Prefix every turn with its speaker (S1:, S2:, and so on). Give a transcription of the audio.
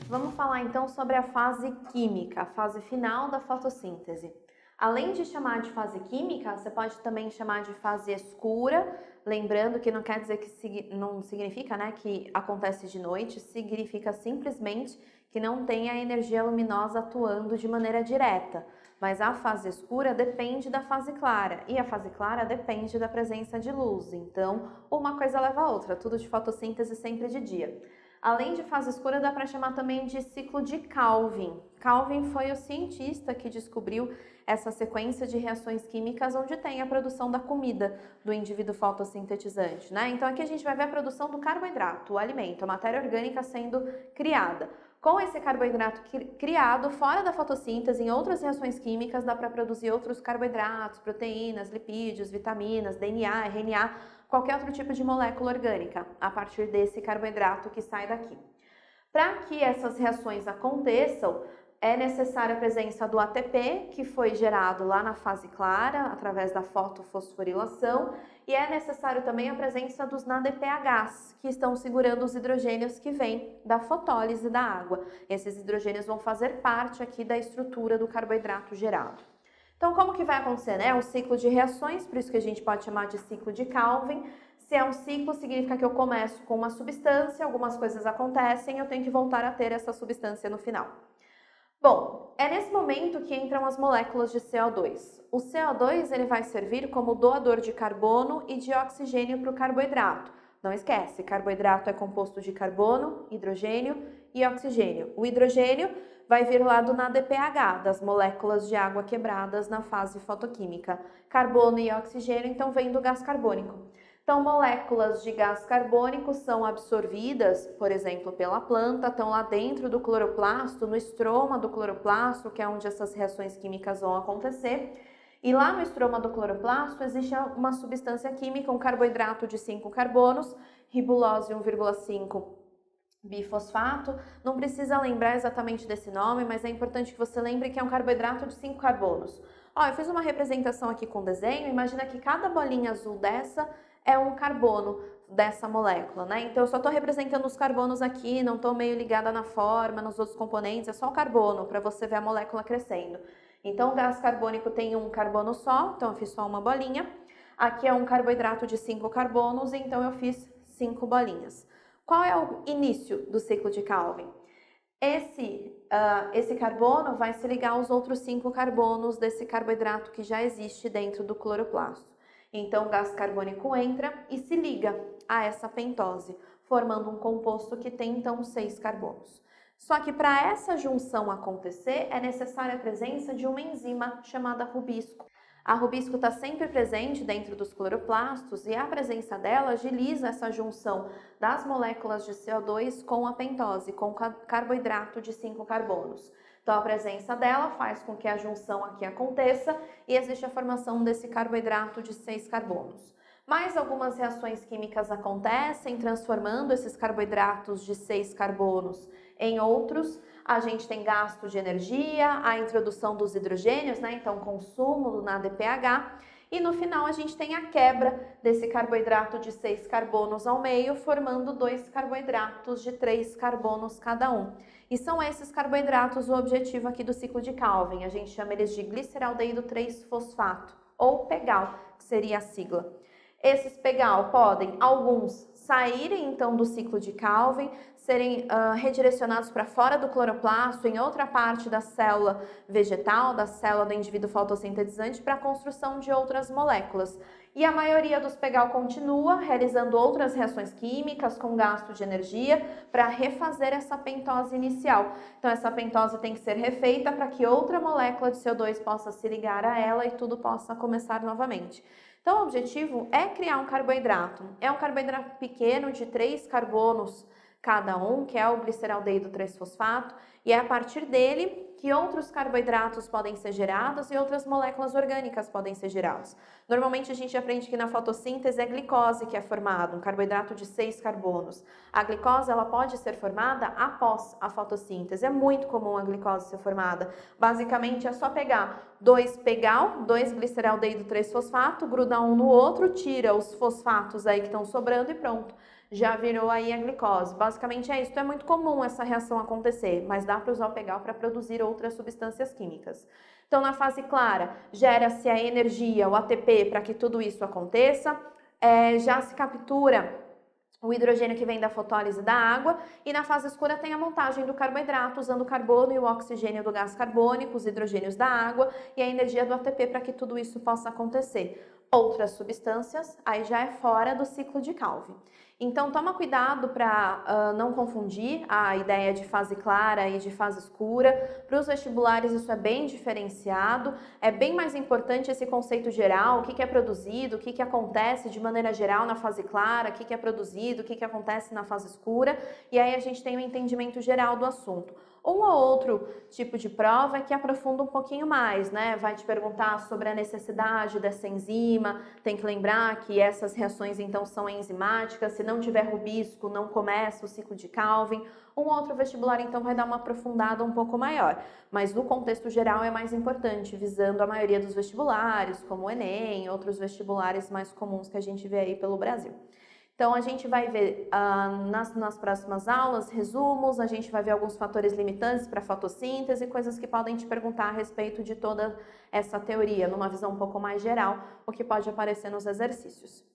S1: Vamos falar então sobre a fase química, a fase final da fotossíntese. Além de chamar de fase química, você pode também chamar de fase escura, lembrando que não quer dizer que não significa, que acontece de noite, significa simplesmente que não tem a energia luminosa atuando de maneira direta. Mas a fase escura depende da fase clara e a fase clara depende da presença de luz. Então, uma coisa leva a outra, tudo de fotossíntese sempre de dia. Além de fase escura, dá para chamar também de ciclo de Calvin. Calvin foi o cientista que descobriu essa sequência de reações químicas onde tem a produção da comida do indivíduo fotossintetizante, Então aqui a gente vai ver a produção do carboidrato, o alimento, a matéria orgânica sendo criada. Com esse carboidrato criado fora da fotossíntese, em outras reações químicas, dá para produzir outros carboidratos, proteínas, lipídios, vitaminas, DNA, RNA, qualquer outro tipo de molécula orgânica, a partir desse carboidrato que sai daqui. Para que essas reações aconteçam, é necessária a presença do ATP, que foi gerado lá na fase clara, através da fotofosforilação, e é necessário também a presença dos NADPHs, que estão segurando os hidrogênios que vêm da fotólise da água. Esses hidrogênios vão fazer parte aqui da estrutura do carboidrato gerado. Então, como que vai acontecer, É um ciclo de reações, por isso que a gente pode chamar de ciclo de Calvin. Se é um ciclo, significa que eu começo com uma substância, algumas coisas acontecem, eu tenho que voltar a ter essa substância no final. Bom, é nesse momento que entram as moléculas de CO2. O CO2 ele vai servir como doador de carbono e de oxigênio para o carboidrato. Não esquece, carboidrato é composto de carbono, hidrogênio e oxigênio. O hidrogênio vai vir lá do NADPH, das moléculas de água quebradas na fase fotoquímica. Carbono e oxigênio, então, vem do gás carbônico. Então, moléculas de gás carbônico são absorvidas, por exemplo, pela planta, estão lá dentro do cloroplasto, no estroma do cloroplasto, que é onde essas reações químicas vão acontecer. E lá no estroma do cloroplasto existe uma substância química, um carboidrato de 5 carbonos, ribulose 1,5 bifosfato. Não precisa lembrar exatamente desse nome, mas é importante que você lembre que é um carboidrato de 5 carbonos. Eu fiz uma representação aqui com desenho, imagina que cada bolinha azul dessa é um carbono dessa molécula, Então eu só estou representando os carbonos aqui, não estou meio ligada na forma, nos outros componentes, é só o carbono para você ver a molécula crescendo. Então o gás carbônico tem um carbono só, então eu fiz só uma bolinha. Aqui é um carboidrato de 5 carbonos, então eu fiz 5 bolinhas. Qual é o início do ciclo de Calvin? Esse carbono vai se ligar aos outros 5 carbonos desse carboidrato que já existe dentro do cloroplasto. Então, o gás carbônico entra e se liga a essa pentose, formando um composto que tem, então, 6 carbonos. Só que para essa junção acontecer, é necessária a presença de uma enzima chamada rubisco. A rubisco está sempre presente dentro dos cloroplastos e a presença dela agiliza essa junção das moléculas de CO2 com a pentose, com o carboidrato de 5 carbonos. Então, a presença dela faz com que a junção aqui aconteça e existe a formação desse carboidrato de 6 carbonos. Mais algumas reações químicas acontecem, transformando esses carboidratos de 6 carbonos em outros. A gente tem gasto de energia, a introdução dos hidrogênios, Então, consumo do NADPH. E no final a gente tem a quebra desse carboidrato de 6 carbonos ao meio, formando 2 carboidratos de 3 carbonos cada um. E são esses carboidratos o objetivo aqui do ciclo de Calvin. A gente chama eles de gliceraldeído 3-fosfato, ou PEGAL, que seria a sigla. Esses PEGAL podem, alguns, saírem então do ciclo de Calvin, serem redirecionados para fora do cloroplasto, em outra parte da célula vegetal, da célula do indivíduo fotossintetizante, para a construção de outras moléculas. E a maioria dos PEGAL continua realizando outras reações químicas com gasto de energia para refazer essa pentose inicial. Então, essa pentose tem que ser refeita para que outra molécula de CO2 possa se ligar a ela e tudo possa começar novamente. Então, o objetivo é criar um carboidrato. É um carboidrato pequeno de 3 carbonos cada um, que é o gliceraldeído 3-fosfato, e é a partir dele que outros carboidratos podem ser gerados e outras moléculas orgânicas podem ser geradas. Normalmente a gente aprende que na fotossíntese é glicose que é formada, um carboidrato de 6 carbonos. A glicose ela pode ser formada após a fotossíntese, é muito comum a glicose ser formada. Basicamente é só pegar 2 PEGAL, 2 gliceraldeído 3-fosfato, gruda um no outro, tira os fosfatos aí que estão sobrando e pronto. já virou aí a glicose. Basicamente é isso. Então é muito comum essa reação acontecer, mas dá para usar o PEGAL para produzir outras substâncias químicas. Então, na fase clara, gera-se a energia, o ATP, para que tudo isso aconteça. Já se captura o hidrogênio que vem da fotólise da água, e na fase escura tem a montagem do carboidrato, usando o carbono e o oxigênio do gás carbônico, os hidrogênios da água e a energia do ATP para que tudo isso possa acontecer. Outras substâncias, aí já é fora do ciclo de Calvin. Então, toma cuidado para não confundir a ideia de fase clara e de fase escura. Para os vestibulares isso é bem diferenciado, é bem mais importante esse conceito geral, o que é produzido, o que acontece de maneira geral na fase clara, o que é produzido, o que acontece na fase escura, e aí a gente tem um entendimento geral do assunto. Um ou outro tipo de prova é que aprofunda um pouquinho mais, né? Vai te perguntar sobre a necessidade dessa enzima, tem que lembrar que essas reações então são enzimáticas, se não tiver rubisco, não começa o ciclo de Calvin. Um outro vestibular então vai dar uma aprofundada um pouco maior, mas no contexto geral é mais importante, visando a maioria dos vestibulares, como o Enem, outros vestibulares mais comuns que a gente vê aí pelo Brasil. Então, a gente vai ver nas próximas aulas resumos, a gente vai ver alguns fatores limitantes para a fotossíntese, coisas que podem te perguntar a respeito de toda essa teoria, numa visão um pouco mais geral, o que pode aparecer nos exercícios.